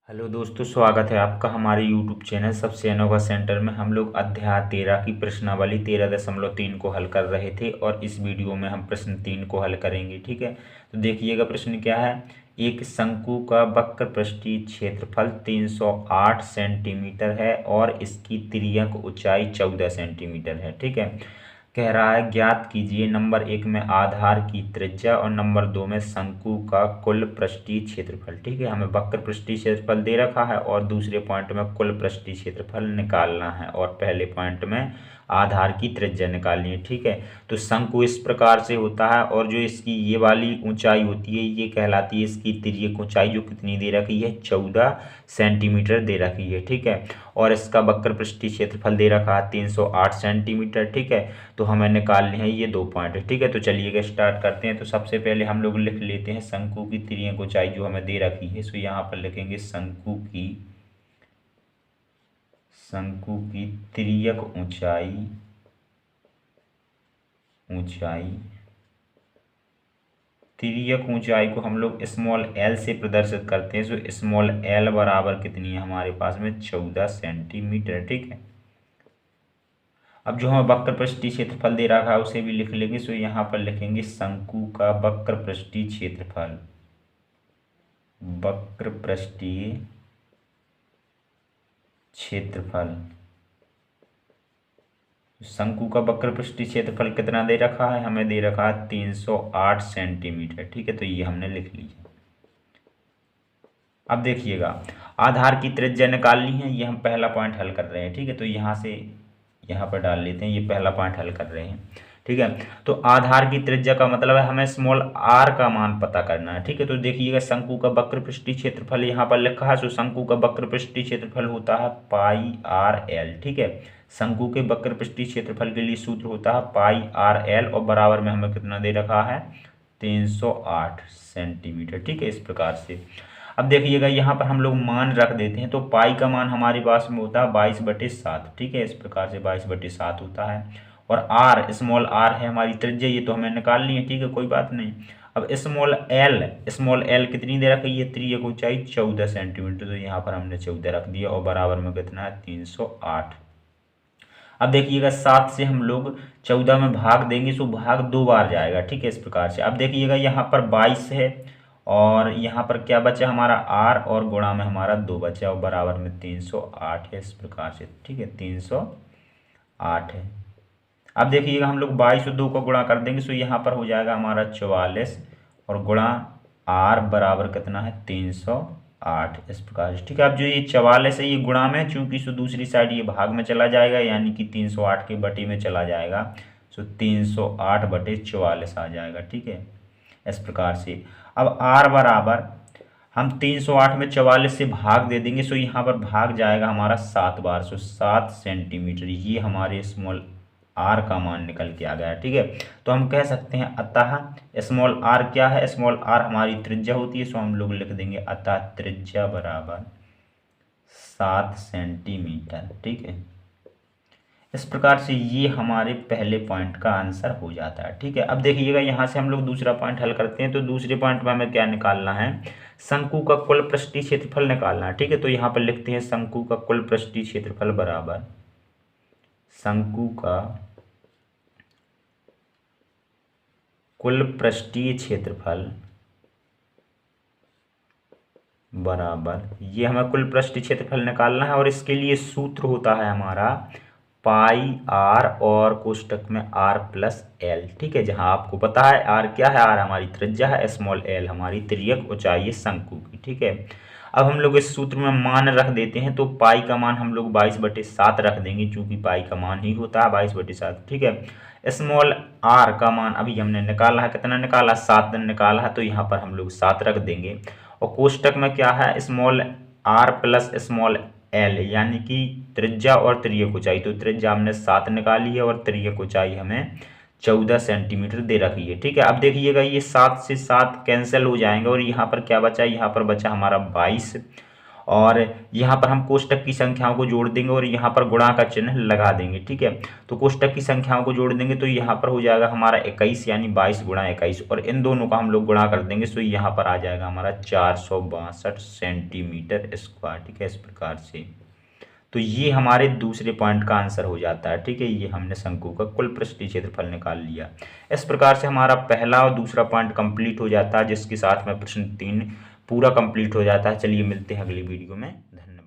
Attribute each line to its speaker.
Speaker 1: Hello दोस्तों, स्वागत है आपका हमारे YouTube चैनल सबसे अनोखा सेंटर में। हम लोग अध्याय 13 की प्रश्नावली 13.3 को हल कर रहे थे और इस वीडियो में हम प्रश्न 3 को हल करेंगे। ठीक है, तो देखिएगा प्रश्न क्या है। एक शंकु का वक्र पृष्ठीय क्षेत्रफल 308 सेंटीमीटर है और इसकी तिर्यक ऊंचाई 14 सेंटीमीटर है। ठीक है, कह रहा है ज्ञात कीजिए नंबर 1 में आधार की त्रिज्या और नंबर 2 में शंकु का कुल पृष्ठीय क्षेत्रफल। ठीक है, हमें वक्र पृष्ठीय क्षेत्रफल दे रखा है और दूसरे पॉइंट में कुल पृष्ठीय क्षेत्रफल निकालना है और पहले पॉइंट में आधार की त्रिज्या निकालनी है। ठीक है, तो शंकु इस प्रकार से होता है और जो इसकी ये वाली ऊंचाई होती है ये कहलाती है इसकी तिर्यक ऊंचाई, जो कितनी दे रखी है 14 सेंटीमीटर दे रखी है। ठीक है, और इसका वक्र पृष्ठीय क्षेत्रफल दे रखा है 308 सेंटीमीटर। ठीक है, तो हमें निकालने हैं ये दो पॉइंट। ठीक है, तो चलिएगा स्टार्ट करते हैं। तो सबसे पहले हम लोग लिख लेते हैं शंकु की तिर्यक ऊंचाई जो हमें दे रखी है। सो यहाँ पर लिखेंगे शंकु की तिर्यक ऊंचाई को हम लोग स्मॉल एल से प्रदर्शित करते हैं। सो स्मॉल एल बराबर कितनी है हमारे पास में 14 सेंटीमीटर। ठीक है, अब जो हमें वक्र पृष्ठीय क्षेत्रफल दे रखा है उसे भी लिख लेंगे। सो यहाँ पर लिखेंगे शंकु का वक्र पृष्ठीय क्षेत्रफल शंकु का वक्र पृष्ठीय क्षेत्रफल कितना दे रखा है, हमें दे रखा है 308 सेंटीमीटर। ठीक है, तो ये हमने लिख लिया। अब देखिएगा आधार की त्रिज्या निकालनी है, ये हम पहला पॉइंट हल कर रहे हैं। ठीक है, तो यहाँ से यहाँ पर डाल लेते हैं, ये पहला पॉइंट हल कर रहे हैं। ठीक है, तो आधार की त्रिज्या का मतलब है हमें स्मॉल आर का मान पता करना है। ठीक है, तो देखिएगा शंकु का वक्र पृष्ठीय क्षेत्रफल यहाँ पर लिखा है। सो शंकु का वक्र पृष्ठीय क्षेत्रफल होता है पाई आर एल। ठीक है, शंकु के वक्र पृष्ठीय क्षेत्रफल के लिए सूत्र होता है पाई आर एल और बराबर में हमें कितना दे रखा है 308 सेंटीमीटर। ठीक है, इस प्रकार से अब देखिएगा यहाँ पर हम लोग मान रख देते हैं। तो पाई का मान हमारे पास में होता है 22/7। ठीक है, इस प्रकार से 22/7 होता है और आर स्मॉल आर है हमारी त्रिज्या, ये तो हमें निकालनी है। ठीक है, कोई बात नहीं। अब स्मॉल एल कितनी दे रखी है, तिर्यक ऊंचाई 14 सेंटीमीटर, तो यहाँ पर हमने 14 रख दिया और बराबर में कितना है 308। अब देखिएगा 7 से हम लोग 14 में भाग देंगे, सो भाग 2 बार जाएगा। ठीक है, इस प्रकार से अब देखिएगा यहाँ पर 22 है और यहाँ पर क्या बचा हमारा आर और गुणा में हमारा 2 बचा और बराबर में 308 है, इस प्रकार से। ठीक है, 308 है। अब देखिएगा हम लोग 22 और 2 को गुणा कर देंगे, सो यहाँ पर हो जाएगा हमारा 44 और गुणा आर बराबर कितना है 308, इस प्रकार से। ठीक है, अब जो ये 44 है ये गुणा में, चूंकि सो दूसरी साइड ये भाग में चला जाएगा यानी कि 308 के बटे में चला जाएगा। सो 308/44 आ जाएगा। ठीक है, इस प्रकार से। अब आर बराबर हम 308 में 44 से भाग दे देंगे। सो यहाँ पर भाग जाएगा हमारा 7 बार। सो 7 सेंटीमीटर ये हमारे स्मॉल आर का मान निकल के आ गया। ठीक है, तो हम कह सकते हैं अतः स्मॉल आर क्या है, स्मॉल आर हमारी त्रिज्या होती है। सो हम लोग लिख देंगे अतः त्रिज्या बराबर 7 सेंटीमीटर। ठीक है, इस प्रकार से ये हमारे पहले पॉइंट का आंसर हो जाता है। ठीक है, अब देखिएगा यहाँ से हम लोग दूसरा पॉइंट हल करते हैं। तो दूसरे पॉइंट में हमें क्या निकालना है, शंकु का कुल पृष्ठीय क्षेत्रफल निकालना है। ठीक है, तो यहाँ पर लिखते हैं शंकु का कुल पृष्ठीय क्षेत्रफल बराबर शंकु का कुल पृष्ठीय क्षेत्रफल बराबर, ये हमें कुल पृष्ठीय क्षेत्रफल निकालना है और इसके लिए सूत्र होता है हमारा पाई आर और कोष्टक में आर प्लस एल। ठीक है, जहां आपको पता है आर क्या है, आर हमारी त्रिज्या है, स्मॉल एल हमारी तिर्यक ऊंचाई है शंकु की। ठीक है, अब हम लोग इस सूत्र में मान रख देते हैं। तो पाई का मान हम लोग 22/7 रख देंगे, चूंकि पाई का मान ही होता है 22/7। ठीक है, स्मॉल आर का मान अभी हमने निकाला है, कितना निकाला 7 निकाला है, तो यहाँ पर हम लोग 7 रख देंगे। और कोष्टक में क्या है small R plus small L यानी कि त्रिज्या और तिर्यक ऊंचाई। तो त्रिज्या हमने 7 निकाली है और तिर्यक ऊंचाई हमें 14 सेंटीमीटर दे रखी है। ठीक है, अब देखिएगा ये 7 से 7 कैंसिल हो जाएंगे और यहाँ पर क्या बचा, यहाँ पर बचा हमारा 22 और यहाँ पर हम कोष्टक की संख्याओं को जोड़ देंगे और यहाँ पर गुणा का चिन्ह लगा देंगे। ठीक है, तो कोष्टक की संख्याओं को जोड़ देंगे तो यहाँ पर हो जाएगा हमारा 21 यानी 22 गुणा 21 और इन दोनों का हम लोग गुणा कर देंगे तो यहाँ पर आ जाएगा हमारा 462 सेंटीमीटर स्क्वायर। ठीक है, इस प्रकार से तो ये हमारे दूसरे पॉइंट का आंसर हो जाता है। ठीक है, ये हमने शंकु का कुल पृष्ठीय क्षेत्रफल निकाल लिया। इस प्रकार से हमारा पहला और दूसरा पॉइंट कंप्लीट हो जाता है, जिसके साथ में प्रश्न 3 पूरा कंप्लीट हो जाता है। चलिए मिलते हैं अगली वीडियो में। धन्यवाद।